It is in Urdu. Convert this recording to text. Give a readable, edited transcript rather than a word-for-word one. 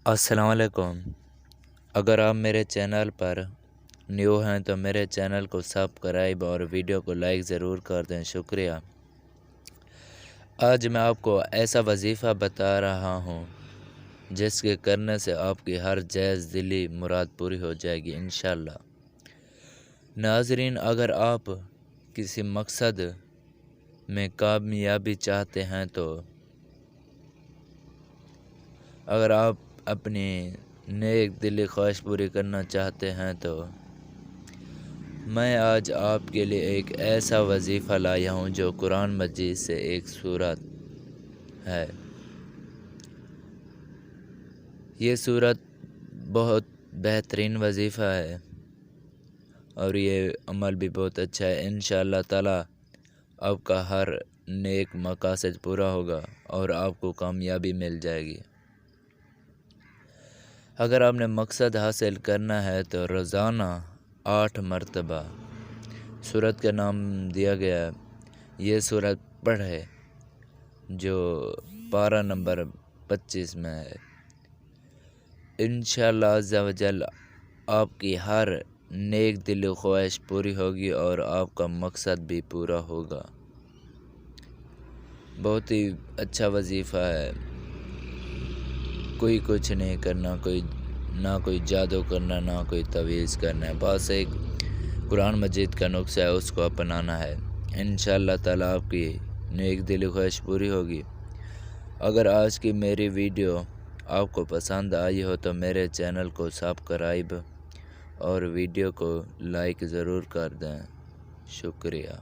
السلام علیکم۔ اگر آپ میرے چینل پر نیو ہیں تو میرے چینل کو سبسکرائب اور ویڈیو کو لائک ضرور کر دیں، شکریہ۔ آج میں آپ کو ایسا وظیفہ بتا رہا ہوں جس کے کرنے سے آپ کی ہر جائز دلی مراد پوری ہو جائے گی انشاءاللہ۔ ناظرین، اگر آپ کسی مقصد میں کامیابی چاہتے ہیں تو اگر آپ اپنی نیک دلی خواہش پوری کرنا چاہتے ہیں تو میں آج آپ کے لیے ایک ایسا وظیفہ لایا ہوں جو قرآن مجید سے ایک سورت ہے۔ یہ سورت بہت بہترین وظیفہ ہے اور یہ عمل بھی بہت اچھا ہے۔ انشاءاللہ تعالی آپ کا ہر نیک مقاصد پورا ہوگا اور آپ کو کامیابی مل جائے گی۔ اگر آپ نے مقصد حاصل کرنا ہے تو روزانہ 8 مرتبہ سورت کا نام دیا گیا ہے، یہ سورت پڑھے جو پارہ نمبر 25 میں ہے۔ انشاءاللہ عز و جل آپ کی ہر نیک دلی خواہش پوری ہوگی اور آپ کا مقصد بھی پورا ہوگا۔ بہت ہی اچھا وظیفہ ہے۔ کوئی کچھ نہیں کرنا، نہ کوئی جادو کرنا، نہ کوئی تعویذ کرنا ہے، بس ایک قرآن مجید کا نسخہ ہے، اس کو اپنانا ہے۔ انشاءاللہ تعالی آپ کی نیک دلی خواہش پوری ہوگی۔ اگر آج کی میری ویڈیو آپ کو پسند آئی ہو تو میرے چینل کو سبسکرائب اور ویڈیو کو لائک ضرور کر دیں، شکریہ۔